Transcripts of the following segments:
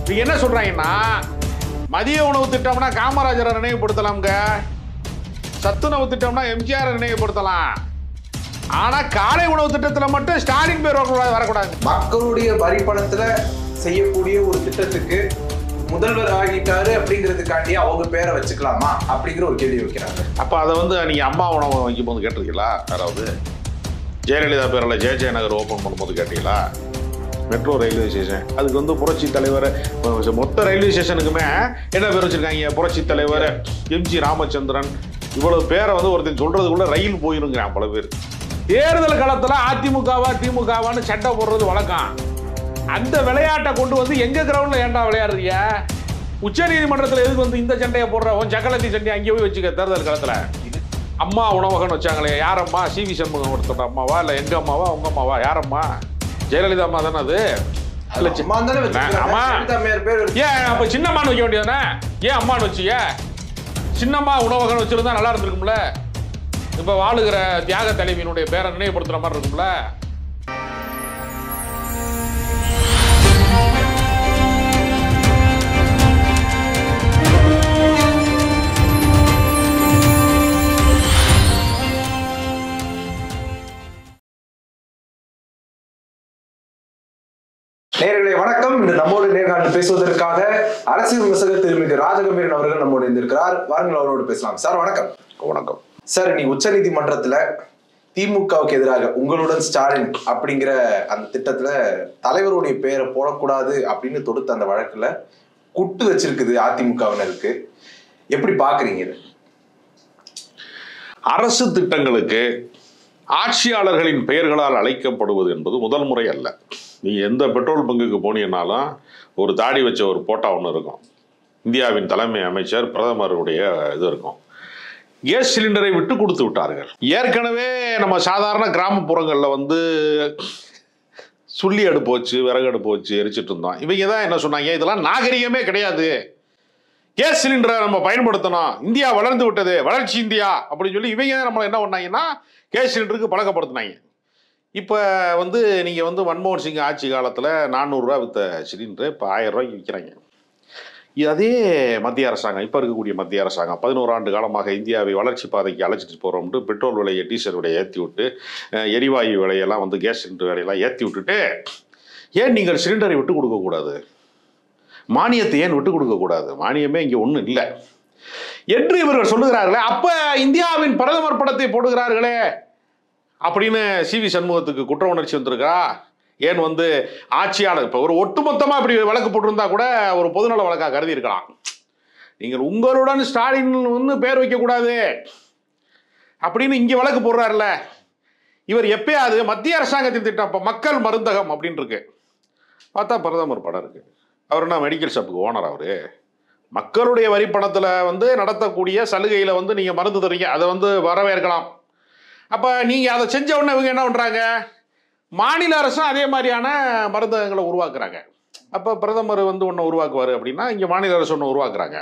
நீங்க என்ன சொல்றாங்கன்னா மதிய உணவு திட்டம்னா காமராஜரை நினைவுபடுத்தலாம்ங்க, சத்துணவு திட்டம்னா எம்ஜிஆர் நினைவுபடுத்தலாம். ஆனா காலை உணவு திட்டத்துல மட்டும் ஸ்டாலின் பேர் வரக்கூடாது. மக்களுடைய வரி பணத்துல செய்யக்கூடிய ஒரு திட்டத்துக்கு முதல்வர் ஆகிட்டாரு அப்படிங்கிறதுக்காண்டி அவங்க பேரை வச்சுக்கலாமா அப்படிங்கிற ஒரு கேள்வி வைக்கிறாங்க. அப்ப அதை நீங்க அம்மா உணவு வைக்கும் போது கேட்டிருக்கீங்களா? யாராவது ஜெயலலிதா பேரில் ஜெய நகர் ஓப்பன் பண்ணும்போது கேட்டீங்களா? மெட்ரோ ரயில்வே ஸ்டேஷன் அதுக்கு புரட்சி தலைவர், மொத்த ரயில்வே ஸ்டேஷனுக்குமே என்ன பேர் வச்சிருக்காங்க? புரட்சி தலைவர் எம்ஜி ராமச்சந்திரன். இவ்வளவு பேரை ஒருத்தன் சொல்றதுக்குள்ள ரயில் போயிருங்கிறான் பல பேர். தேர்தல் காலத்துல அதிமுகவா திமுகவான்னு சட்டை போடுறது வழக்கம். அந்த விளையாட்டை கொண்டு எங்க கிரவுண்ட்ல ஏன்டா விளையாடுறீங்க? உச்ச நீதிமன்றத்தில் எதுக்கு இந்த சண்டையை போடுற? சக்கலத்தி சண்டையை அங்கேயே போய் வச்சுக்க. தேர்தல் காலத்துல அம்மா உணவகன் வச்சாங்களே, யாரம்மா? சிவி சண்முகம் ஒருத்தோட அம்மாவா இல்ல எங்க அம்மாவா உங்க அம்மாவா? யாரம்மா? ஜெயலலிதா அம்மா தானே அது. ஏன் அப்ப சின்னம்மான்னு வைக்க வேண்டியதானே? ஏன் அம்மான்னு வச்சிய? சின்னம்மா உணவகன் வச்சிருந்தா நல்லா இருந்திருக்கும்ல. இப்ப வாழுகிற தியாக தலைவியினுடைய பேரை நினைவுபடுத்துற மாதிரி இருக்கும்ல. நேயர்களே வணக்கம். இன்று நம்மோடு நேர்காணல் பேசுவதற்காக அரசியல் விமர்சகர் திருமிகு ராஜகம்பீரன் அவர்கள் நம்மோடு இருந்திருக்கிறார். வாருங்கள் அவரோடு பேசலாம். சார் வணக்கம். வணக்கம் சார். இன்னைக்கு உச்ச நீதிமன்றத்துல திமுகவுக்கு எதிராக உங்களுடன் ஸ்டாலின் அப்படிங்கிற அந்த திட்டத்துல தலைவருடைய பெயரை போடக்கூடாது அப்படின்னு தொடுத்த அந்த வழக்குல குட்டு வச்சிருக்குது அதிமுகவினருக்கு. எப்படி பாக்குறீங்க? அரசு திட்டங்களுக்கு ஆட்சியாளர்களின் பெயர்களால் அழைக்கப்படுவது என்பது முதல் முறை அல்ல. நீங்க எந்த பெட்ரோல் பங்குக்கு போனீங்கன்னாலும் ஒரு தாடி வச்ச ஒரு போட்டோ ஒன்று இருக்கும். இந்தியாவின் தலைமை அமைச்சர் பிரதமருடைய இது இருக்கும். கேஸ் சிலிண்டரை விட்டு கொடுத்து விட்டார்கள். ஏற்கனவே நம்ம சாதாரண கிராமப்புறங்களில் சுள்ளி அடுப்பு வச்சு விறகு அடுப்பு வச்சு எரிச்சிட்டு இருந்தோம். இவங்க தான் என்ன சொன்னாங்க, இதெல்லாம் நாகரிகமே கிடையாது, கேஸ் சிலிண்டரை நம்ம பயன்படுத்தணும், இந்தியா வளர்ந்து விட்டது, வளர்ச்சி இந்தியா அப்படின்னு சொல்லி இவங்க தான் நம்மளை என்ன பண்ணாங்கன்னா கேஸ் சிலிண்டருக்கு பழக்கப்படுத்தினாங்க. இப்போ நீங்கள் மன்மோகன் சிங் ஆட்சி காலத்தில் 400 ரூபா விற்ற சிலிண்டர் இப்போ 1000 ரூபாய்க்கு விற்கிறாங்க. அதே மத்திய அரசாங்கம், இப்போ இருக்கக்கூடிய மத்திய அரசாங்கம் 11 ஆண்டு காலமாக இந்தியாவை வளர்ச்சி பாதைக்கு அழைச்சிட்டு போகிறோம்ட்டு பெட்ரோல் விலையை, டீசல் விலையை ஏற்றி விட்டு, எரிவாயு விலையெல்லாம் கேஸ் சிலிண்டர் விலையெல்லாம் ஏற்றி விட்டுட்டு, ஏன் நீங்கள் சிலிண்டரை விட்டு கொடுக்கக்கூடாது, மானியத்தை ஏன் விட்டு கொடுக்கக்கூடாது, மானியமே இங்கே ஒன்றும் இல்லை என்று இவர்கள் சொல்லுகிறார்களே. அப்போ இந்தியாவின் பிரதமர் படத்தை போடுகிறார்களே அப்படின்னு சிவி சண்முகத்துக்கு குற்ற உணர்ச்சி வந்திருக்கா? ஏன் ஆட்சியாளர் இப்போ ஒரு ஒட்டுமொத்தமாக இப்படி வழக்கு போட்டிருந்தா கூட ஒரு பொதுநல வழக்காக கருதி இருக்கலாம். நீங்கள் உங்களுடன் ஸ்டாலின் பேர் வைக்கக்கூடாது அப்படின்னு இங்கே வழக்கு போடுறாருல. இவர் எப்பயாவது மத்திய அரசாங்கத்தின் திட்டம் இப்போ மக்கள் மருந்தகம் அப்படின்னு இருக்கு, பார்த்தா பிரதமர் படம் இருக்கு. அவர் என்ன மெடிக்கல் ஷாப்புக்கு ஓனர்? அவர் மக்களுடைய வரி பணத்தில் நடத்தக்கூடிய சலுகையில் நீங்கள் மருந்து தரீங்க, அதை வரவேற்கலாம். அப்போ நீங்கள் அதை செஞ்ச உடனே இவங்க என்ன பண்ணுறாங்க, மாநில அரசும் அதே மாதிரியான மருந்தகங்களை உருவாக்குறாங்க. அப்போ பிரதமர் ஒன்று உருவாக்குவார் அப்படின்னா இங்கே மாநில அரசு ஒன்று உருவாக்குறாங்க.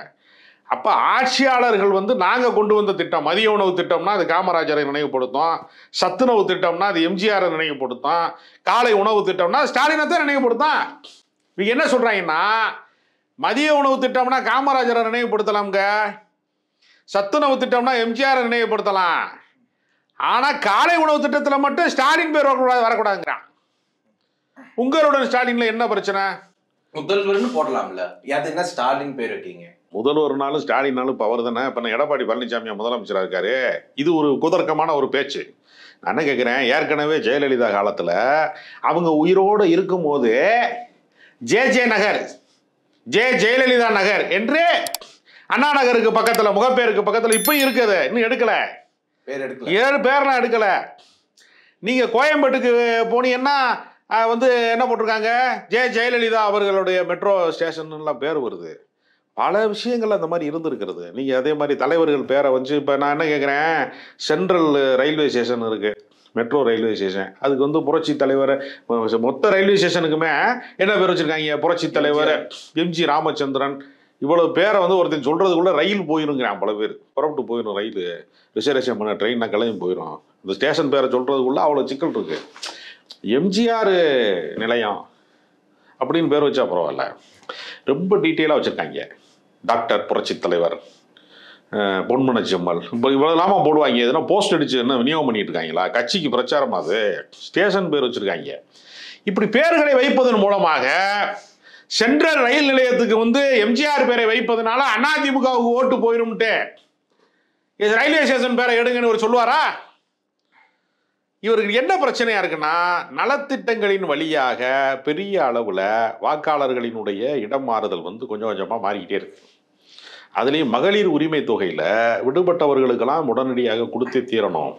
அப்போ ஆட்சியாளர்கள் நாங்கள் கொண்டு வந்த திட்டம் மதிய உணவு திட்டம்னா அது காமராஜரை நினைவுபடுத்தும், சத்துணவு திட்டம்னா அது எம்ஜிஆரை நினைவுபடுத்தும், காலை உணவு திட்டம்னா ஸ்டாலினை தான் நினைவுபடுத்தும். இவங்க என்ன சொல்கிறாங்கன்னா மதிய உணவு திட்டம்னா காமராஜரை நினைவுபடுத்தலாம்ங்க, சத்துணவு திட்டம்னா எம்ஜிஆரை நினைவுபடுத்தலாம், ஆனால் காலை உணவு திட்டத்தில் மட்டும் ஸ்டாலின் பேர் வரக்கூடாதுங்கிறான். உங்களுடன் ஸ்டாலின்ல என்ன பிரச்சனை? முதல்வர்னு போடலாம்ல, அது என்ன ஸ்டாலின் பேர் வைக்கீங்க? முதல்வர்னாலும் ஸ்டாலின்னாலும் இப்போ அவர் தானே. இப்போ எடப்பாடி பழனிசாமி முதலமைச்சராக இருக்காரு. இது ஒரு குதர்க்கமான ஒரு பேச்சு. நான் என்ன கேட்குறேன், ஏற்கனவே ஜெயலலிதா காலத்தில் அவங்க உயிரோடு இருக்கும்போது நகர் ஜெயலலிதா நகர் என்று அண்ணா நகருக்கு பக்கத்தில் முகப்பேருக்கு பக்கத்தில் இப்போ இருக்குது, இன்னும் எடுக்கலை, 7 பேர்லாம் எடுக்கலை. நீங்கள் கோயம்பேட்டுக்கு போனீங்கன்னா என்ன போட்டிருக்காங்க, ஜெயலலிதா அவர்களுடைய மெட்ரோ ஸ்டேஷன்லாம் பேர் வருது. பல விஷயங்கள் அந்த மாதிரி இருந்திருக்கிறது. நீங்கள் அதே மாதிரி தலைவர்கள் பேரை வச்சு இப்போ நான் என்ன கேட்குறேன், சென்ட்ரல் ரயில்வே ஸ்டேஷன் இருக்குது, மெட்ரோ ரயில்வே ஸ்டேஷன், அதுக்கு புரட்சி தலைவர், மொத்த ரயில்வே ஸ்டேஷனுக்குமே என்ன பேர் வச்சுருக்காங்க, புரட்சி தலைவர் எம்ஜி ராமச்சந்திரன். இவ்வளவு பேரை ஒருத்தன் சொல்றதுக்குள்ள ரயில் போயிருங்கிறான். பல பேர் புறப்பட்டு போயிடும், ரயில் ரிசர்வேஷன் பண்ண ட்ரெயின்னா கிளம்பி போயிடும். இந்த ஸ்டேஷன் பேரை சொல்றதுக்குள்ள அவ்வளோ சிக்கல் இருக்கு. எம்ஜிஆர் நிலையம் அப்படின்னு பேர் வச்சா பரவாயில்ல. ரொம்ப டீட்டெயிலாக வச்சுருக்காங்க. டாக்டர் புரட்சி தலைவர், பொன்மன செம்மல், இப்போ இவ்வளோ போடுவாங்க. எதுனா போஸ்ட் அடிச்சு என்ன விநியோகம் பண்ணிட்டு இருக்காங்களா? கட்சிக்கு பிரச்சாரம், அது ஸ்டேஷன் பேர் வச்சுருக்காங்க. இப்படி பேர்களை வைப்பதன் மூலமாக சென்ட்ரல் ரயில் நிலையத்துக்கு வந்து எம்ஜிஆர் பேரை வைப்பதனால அதிமுகவுக்கு ஓட்டு போயிரும்ட்டு இது ரயில்வே ஸ்டேஷன் பேரை எடுங்கன்னு ஒரு சொல்லுவாரா? இவருக்கு என்ன பிரச்சனையா இருக்குன்னா, நலத்திட்டங்களின் வழியாக பெரிய அளவில் வாக்காளர்களினுடைய இடம் மாறுதல் வந்து கொஞ்சம் கொஞ்சமாக மாறிக்கிட்டே இருக்கு. அதுலேயும் மகளிர் உரிமை தொகையில் விடுபட்டவர்களுக்கெல்லாம் உடனடியாக கொடுத்தே தீரணும்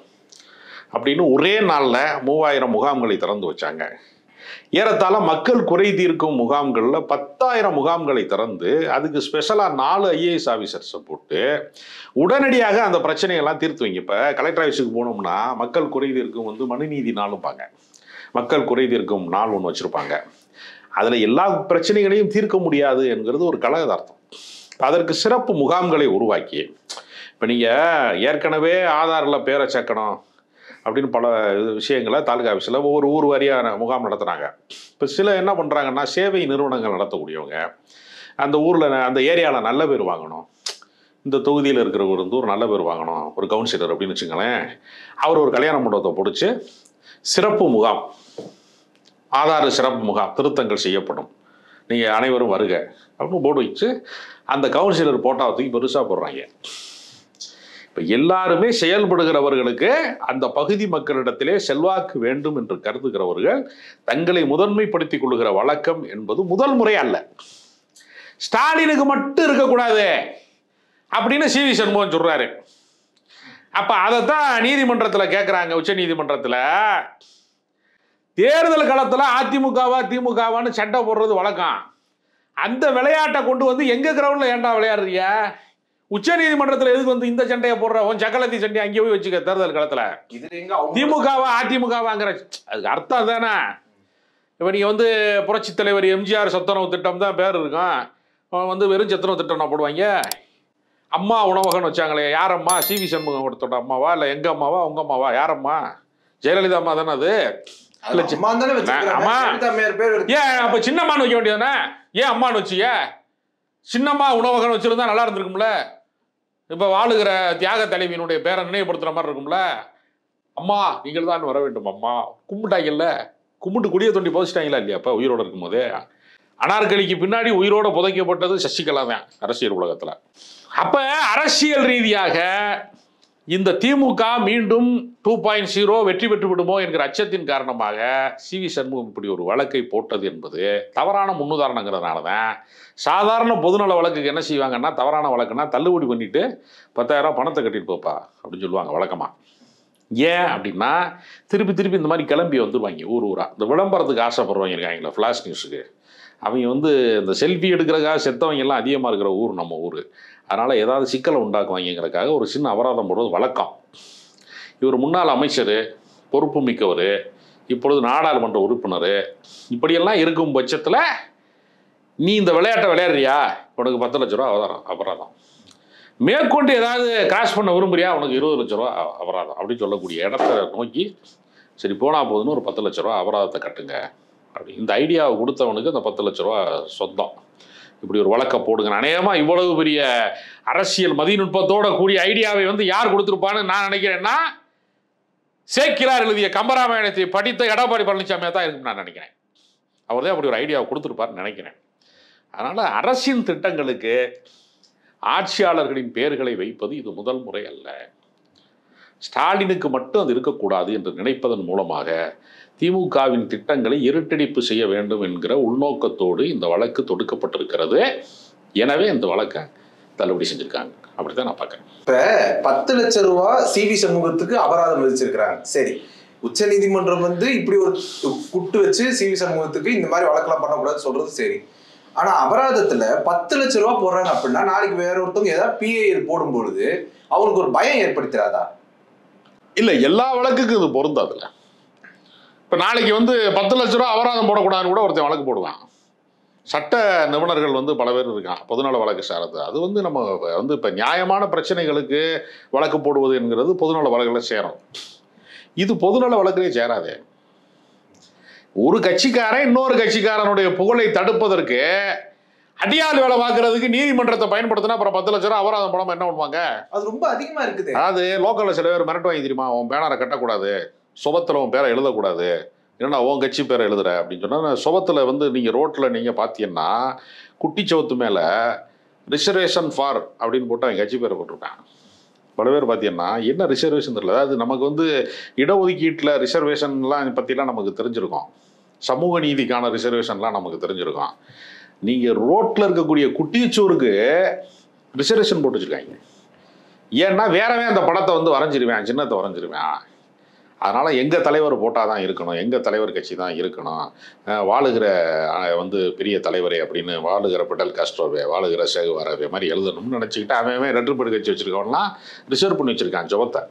அப்படின்னு ஒரே நாளில் 3000 முகாம்களை திறந்து வச்சாங்க. ஏறத்தாழ மக்கள் குறை தீர்க்கும் முகாம்களில் 10,000 முகாம்களை திறந்து அதுக்கு ஸ்பெஷலாக 4 IAS ஆஃபீஸர்ஸை போட்டு உடனடியாக அந்த பிரச்சனையெல்லாம் தீர்த்து வைங்க. இப்போ கலெக்டர் ஆஃபீஸுக்கு போனோம்னா மக்கள் குறை தீர்க்கும் வந்து மனுநீதி நாளும்பாங்க, மக்கள் குறை தீர்க்கும் நாள் ஒன்று வச்சுருப்பாங்க. அதில் எல்லா பிரச்சனைகளையும் தீர்க்க முடியாது என்கிறது ஒரு கலகதார்த்தம். அதற்கு சிறப்பு முகாம்களை உருவாக்கி, இப்போ நீங்கள் ஏற்கனவே ஆதாரில் பேரை சேர்க்கணும் அப்படின்னு பல விஷயங்களை தாலுகா ஆஃபீஸில் ஒவ்வொரு ஊர் வாரியான முகாம் நடத்துகிறாங்க. இப்போ சில என்ன பண்ணுறாங்கன்னா, சேவை நிறுவனங்கள் நடத்தக்கூடியவங்க அந்த ஊரில் அந்த ஏரியாவில் நல்ல பேர் வாங்கணும், இந்த தொகுதியில் இருக்கிறவர் வந்து ஒரு நல்ல பேர் வாங்கணும், ஒரு கவுன்சிலர் அப்படின்னு வச்சுங்களேன், அவர் ஒரு கல்யாண மண்டபத்தை பிடிச்சி சிறப்பு முகாம், ஆதார சிறப்பு முகாம் திருத்தங்கள் செய்யப்படும், நீங்கள் அனைவரும் வருக அப்படின்னு போர்டு வச்சு அந்த கவுன்சிலர் போட்டாவை தூக்கி பெருசாக போடுறாங்க. இப்போ எல்லாருமே செயல்படுகிறவர்களுக்கு அந்த பகுதி மக்களிடத்திலே செல்வாக்கு வேண்டும் என்று கருதுகிறவர்கள் தங்களை முதன்மைப்படுத்திக் கொள்ளுகிற வழக்கம் என்பது முதல் முறை அல்ல. ஸ்டாலினுக்கு மட்டும் இருக்கக்கூடாது அப்படின்னு சி.வி. சண்முகம் சொல்றாரு. அப்ப அதைத்தான் நீதிமன்றத்தில் கேட்குறாங்க. உச்ச நீதிமன்றத்தில் தேர்தல் களத்தில் அதிமுகவா திமுகவான்னு சண்டை போடுறது வழக்கம். அந்த விளையாட்டை கொண்டு வந்து எங்க கிரவுண்டில் ஏன்டா விளையாடுறிய? உச்ச நீதிமன்றத்தில் எதுக்கு வந்து இந்த சண்டையை போடுற? உன் சக்கலத்தி சண்டையை அங்கேயே போய் வச்சுக்க. தேர்தல் களத்தில் திமுகவா அதிமுகவாங்கிற அதுக்கு அர்த்தம் தானே. இப்போ நீங்கள் வந்து புரட்சி தலைவர் எம்ஜிஆர் சத்துணவு திட்டம் தான் பேர் இருக்கும், அவன் வந்து வெறும் சத்துணவு திட்டம் நான் போடுவாங்க. அம்மா உணவகம்னு வச்சாங்களே, யாரம்மா? சி.வி. சண்முகம் கொடுத்தோட அம்மாவா இல்லை எங்க அம்மாவா உங்க அம்மாவா? யாரம்மா? ஜெயலலிதா அம்மா தானே அது. ஏன் அப்ப சின்னம்மான்னு வைக்க வேண்டியதானே? ஏன் அம்மான்னு வச்சிய? சின்னம்மா உணவகம் வச்சிருந்தா நல்லா இருந்திருக்கும்ல. இப்ப வாழுகிற தியாக தலைவியினுடைய பேரை நினைவுபடுத்துற மாதிரி இருக்கும்ல. அம்மா நீங்கள் தான் வர வேண்டும் அம்மா. கும்பிட்டாங்கல்ல, கும்பிட்டு குடிய தோண்டி புதைச்சிட்டாங்களா இல்லையா? அப்ப உயிரோட இருக்கும் போதே. அனார்கலிக்கு பின்னாடி உயிரோட புதைக்கப்பட்டது சசிகலா தான் அரசியல் உலகத்துல. அப்ப அரசியல் ரீதியாக இந்த திமுக மீண்டும் 2.0 வெற்றி பெற்று விடுமோ என்கிற அச்சத்தின் காரணமாக சி.வி. சண்முகம் இப்படி ஒரு வழக்கை போட்டது என்பது தவறான முன்னுதாரணங்கிறதுனால தான். சாதாரண பொதுநல வழக்குக்கு என்ன செய்வாங்கன்னா, தவறான வழக்குன்னா தள்ளுபடி பண்ணிட்டு 10,000 பணத்தை கட்டிட்டு போப்பா அப்படின்னு சொல்லுவாங்க வழக்கமாக. ஏன் அப்படின்னா, திருப்பி இந்த மாதிரி கிளம்பி வந்துடுவாங்க ஊர் ஊரா. இந்த விளம்பரத்துக்கு ஆசைப்படுறவங்க இருக்காங்களா, ஃப்ளாஷ் நியூஸுக்கு, அவங்க வந்து இந்த செல்ஃபி எடுக்கிறதுக்காக செத்தவங்க எல்லாம் அதிகமாக இருக்கிற ஊர் நம்ம ஊர். அதனால் ஏதாவது சிக்கலை உண்டாக்குவாங்கிறதுக்காக ஒரு சின்ன அபராதம் போடுறது வழக்கம். இவர் முன்னாள் அமைச்சர், பொறுப்பு மிக்கவர், இப்பொழுது நாடாளுமன்ற உறுப்பினர், இப்படியெல்லாம் இருக்கும் பட்சத்தில் நீ இந்த விளையாட்டை விளையாடுறியா, உனக்கு 10 லட்ச ரூபா அபராதம். மேற்கொண்டு ஏதாவது கிராஸ் பண்ண விரும்புறியா, உனக்கு 20 லட்ச ரூபா அபராதம் அப்படின்னு சொல்லக்கூடிய இடத்த நோக்கி சரி போனால் போதுன்னு ஒரு 10 லட்ச ரூபா அபராதத்தை கட்டுங்க அப்படி இந்த ஐடியாவை கொடுத்தவனுக்கு அந்த 10 லட்ச ரூபா சொந்தம். இப்படி ஒரு வழக்கை போடுங்க. அநேகமாக இவ்வளவு பெரிய அரசியல் மதிநுட்பத்தோட கூடிய ஐடியாவை வந்து யார் கொடுத்துருப்பான்னு நான் நினைக்கிறேன்னா, சேக்கிரார் எழுதிய கம்பராமாயணத்தை படித்த எடப்பாடி பழனிசாமியாக தான் இருக்குன்னு நான் நினைக்கிறேன். அவர் தான் அப்படி ஒரு ஐடியாவை கொடுத்துருப்பாருன்னு நினைக்கிறேன். அதனால் அரசின் திட்டங்களுக்கு ஆட்சியாளர்களின் பெயர்களை வைப்பது இது முதல் முறை அல்ல. ஸ்டாலினுக்கு மட்டும் அது இருக்கக்கூடாது என்று நினைப்பதன் மூலமாக திமுகவின் திட்டங்களை இருட்டடிப்பு செய்ய வேண்டும் என்கிற உள்நோக்கத்தோடு இந்த வழக்கு தொடுக்கப்பட்டிருக்கிறது. எனவே இந்த வழக்கை தள்ளுபடி செஞ்சிருக்காங்க. அப்படித்தான் நான் பார்க்குறேன். இப்ப 10 லட்சம் ரூபா சி.வி. சண்முகத்துக்கு அபராதம் விதிச்சிருக்கிறாங்க. சரி, உச்ச நீதிமன்றம் வந்து இப்படி ஒரு குட்டு வச்சு சி.வி. சண்முகத்துக்கு இந்த மாதிரி வழக்கெல்லாம் பண்ணக்கூடாது சொல்றது சரி. ஆனா அபராதத்துல 10 லட்சம் ரூபா போடுறாங்க அப்படின்னா நாளைக்கு வேற ஒருத்தவங்க ஏதாவது பிஐஎல் போடும் பொழுது அவங்களுக்கு ஒரு பயம் ஏற்படுத்தாதா? இல்ல, எல்லா வழக்குக்கும் இது பொருந்தாதுல. இப்ப நாளைக்கு வந்து 10 லட்ச ரூபா அபராதம் போடக்கூடாதுன்னு கூட ஒருத்தன் வழக்கு போடுவான். சட்ட நிபுணர்கள் வந்து பல பேர் இருக்கான் பொதுநல வழக்கு சார்ந்து. அது வந்து நம்ம வந்து இப்ப நியாயமான பிரச்சனைகளுக்கு வழக்கு போடுவது என்கிறது பொதுநல வழக்குல சேரும். இது பொதுநல வழக்கிலே சேராதே. ஒரு கட்சிக்காரன் இன்னொரு கட்சிக்காரனுடைய புகழை தடுப்பதற்கு அடியாள் வேலை பார்க்கறதுக்கு நீதிமன்றத்தை பயன்படுத்தினா அப்புறம் 10 லட்சம் ரூபா அபராதம் பணம் என்ன பண்ணுவாங்க? அது ரொம்ப அதிகமா இருக்குது. அதாவது லோக்கல்ல சில பேர் மிரட்டு வாங்கி தெரியுமா, உன் பேனரை கட்டக்கூடாது, சுபத்தில் உன் பேரை எழுதக்கூடாது, ஏன்னா உன் கட்சி பேரை எழுதுற அப்படின்னு சொன்னால் சுபத்தில் வந்து நீங்கள் ரோட்டில் நீங்கள் பார்த்தீங்கன்னா குட்டிச்சவத்து மேலே ரிசர்வேஷன் ஃபார் அப்படின்னு போட்டு அவன் கட்சி பேரை போட்டிருக்கான். பல பேர் பார்த்தீங்கன்னா என்ன ரிசர்வேஷன் தெரியல. அதாவது நமக்கு வந்து இடஒதுக்கீட்டில் ரிசர்வேஷன்லாம் பற்றிலாம் நமக்கு தெரிஞ்சிருக்கும், சமூக நீதிக்கான ரிசர்வேஷன்லாம் நமக்கு தெரிஞ்சிருக்கும். நீங்கள் ரோட்டில் இருக்கக்கூடிய குட்டிச்சோருக்கு ரிசர்வேஷன் போட்டு வச்சுருக்காங்க. ஏன்னா வேறவே அந்த படத்தை வந்து வரைஞ்சிருவேன், சின்னத்தை வரைஞ்சிருவேன். அதனால் எங்கள் தலைவர் போட்டால் தான் இருக்கணும், எங்கள் தலைவர் கட்சி தான் இருக்கணும், வாழுகிற வந்து பெரிய தலைவரே அப்படின்னு வாழுகிற பிடல் காஸ்ட்ரோவே, வாழுகிற சேகுவாரவே மாதிரி எழுதணும்னு நினச்சிக்கிட்டு அவன் ரெட்ருபடி கட்சி வச்சுருக்கவன்லாம் ரிசர்வ் பண்ணி வச்சுருக்கான் சுபத்தை.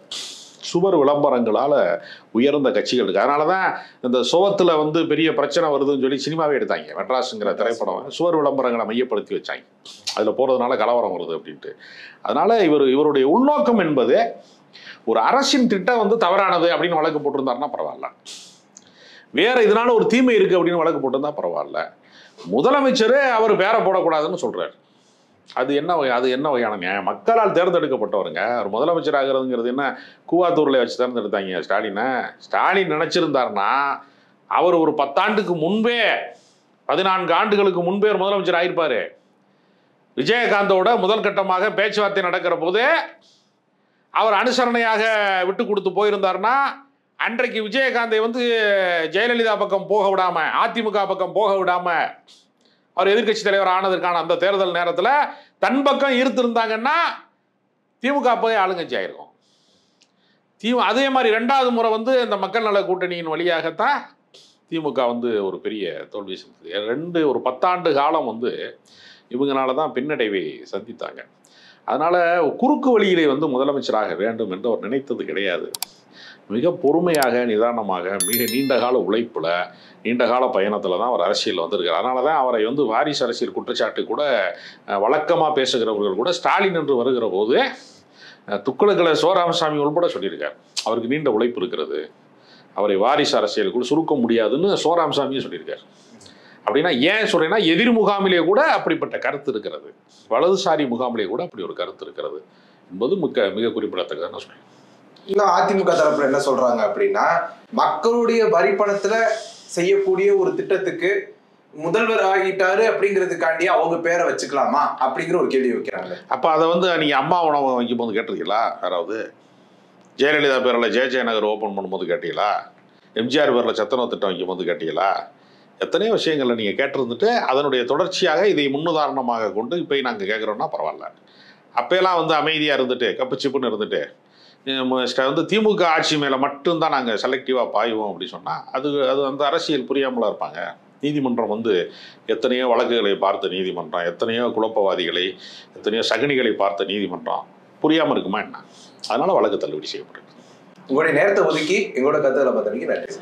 சுவர் விளம்பரங்களால் உயர்ந்த கட்சிகளுக்கு. அதனால தான் இந்த சுவத்தில் வந்து பெரிய பிரச்சனை வருதுன்னு சொல்லி சினிமாவே எடுத்தாங்க. மெட்ராஸுங்கிற திரைப்படம் சுவர் விளம்பரங்களை மையப்படுத்தி வச்சாங்க, அதில் போகிறதுனால கலவரம் வருது அப்படின்ட்டு. அதனால் இவருடைய உள்நோக்கம் என்பது ஒரு அரசின் திட்டம் வந்து தவறானது அப்படின்னு வழக்கு போட்டிருந்தாருன்னா பரவாயில்ல, வேற இதனால ஒரு தீமை இருக்கு அப்படின்னு வழக்கு போட்டிருந்தா பரவாயில்ல. முதலமைச்சர் அவர் பேரை போடக்கூடாதுன்னு சொல்றாரு. அது என்ன வகையான நியாயம்? மக்களால் தேர்ந்தெடுக்கப்பட்டவருங்க. ஒரு முதலமைச்சர் ஆகிறதுங்கிறது என்ன கூவாத்தூர்ல வச்சு தேர்ந்தெடுத்தாங்க ஸ்டாலினை? ஸ்டாலின் நினைச்சிருந்தாருன்னா அவர் ஒரு 10 ஆண்டுக்கு முன்பே 14 ஆண்டுகளுக்கு முன்பே ஒரு முதலமைச்சர் ஆயிருப்பாரு. விஜயகாந்தோட முதல் கட்டமாக பேச்சுவார்த்தை நடக்கிற போது அவர் அனுசரணையாக விட்டு கொடுத்து போயிருந்தாருன்னா அன்றைக்கு விஜயகாந்தை வந்து ஜெயலலிதா பக்கம் போக விடாம, அதிமுக பக்கம் போக விடாம அவர் எதிர்கட்சி தலைவர் ஆனதற்கான அந்த தேர்தல் நேரத்தில் தன் பக்கம் ஈர்த்திருந்தாங்கன்னா திமுக போய் ஆளுங்கட்சி ஆயிருக்கும். அதே மாதிரி 2வது முறை வந்து இந்த மக்கள் நல கூட்டணியின் வழியாகத்தான் திமுக வந்து ஒரு பெரிய தோல்வி சந்தித்தது. ஒரு 10 ஆண்டு காலம் வந்து இவங்களால தான் பின்னடைவை சந்தித்தாங்க. அதனால் குறுக்கு வழியிலே வந்து முதலமைச்சராக வேண்டும் என்று அவர் நினைத்தது கிடையாது. மிக பொறுமையாக நிதானமாக மிக நீண்ட கால உழைப்பில் நீண்ட கால பயணத்தில் தான் அவர் அரசியல் வந்திருக்கார். அதனால தான் அவரை வந்து வாரிசு அரசியல் குற்றச்சாட்டு கூட வழக்கமாக பேசுகிறவர்கள் கூட ஸ்டாலின் என்று வருகிற போது துக்குளக்களை ராமசாமி உள்பட சொல்லியிருக்கார், அவருக்கு நீண்ட உழைப்பு இருக்கிறது, அவரை வாரிசு அரசியலுக்குள் சுருக்க முடியாதுன்னு ராமசாமியும் சொல்லியிருக்கார். அப்படின்னா ஏன் சொல்றேன்னா எதிர் முகாமிலே கூட அப்படிப்பட்ட கருத்து இருக்கிறது, வலதுசாரி முகாமிலே கூட அப்படி ஒரு கருத்து இருக்கிறது என்பது மிக குறிப்பிடத்தக்கதான் சொல்றேன். இன்னும் அதிமுக தரப்புல என்ன சொல்றாங்க அப்படின்னா, மக்களுடைய வரி பணத்துல செய்யக்கூடிய ஒரு திட்டத்துக்கு முதல்வர் ஆகிட்டாரு அப்படிங்கிறதுக்காண்டி அவங்க பேரை வச்சுக்கலாமா அப்படிங்கிற ஒரு கேள்வி வைக்கிறாங்க. அப்ப அதை வந்து நீங்க அம்மா உணவு வைக்கும் போது கேட்டிருக்கீங்களா? யாராவது ஜெயலலிதா பேரில் ஜெய நகர் ஓப்பன் பண்ணும்போது கேட்டீங்களா? எம்ஜிஆர் பேரில் சத்துணவு திட்டம் வைக்கும் போது கேட்டீங்களா? எத்தனையோ விஷயங்களை நீங்கள் கேட்டிருந்துட்டு அதனுடைய தொடர்ச்சியாக இதை முன்னுதாரணமாக கொண்டு இப்போ நாங்கள் கேட்குறோன்னா பரவாயில்ல. அப்போலாம் வந்து அமைதியாக இருந்துட்டு கப்புச்சிப்புன்னு இருந்துட்டு வந்து திமுக ஆட்சி மேலே மட்டும்தான் நாங்கள் செலக்டிவாக பாய்வோம் அப்படி சொன்னால் அது அந்த அரசியல் புரியாமலாம் இருப்பாங்க. நீதிமன்றம் வந்து எத்தனையோ வழக்குகளை பார்த்த நீதிமன்றம், எத்தனையோ குழப்பவாதிகளை, எத்தனையோ சகுனிகளை பார்த்த நீதிமன்றம் புரியாமல் இருக்குமா என்ன? அதனால வழக்கு தள்ளுபடி செய்யப்படுது. உங்களுடைய நேரத்தை ஒதுக்கி எங்களோட கருத்துக்களை பார்த்தீங்க நன்றி.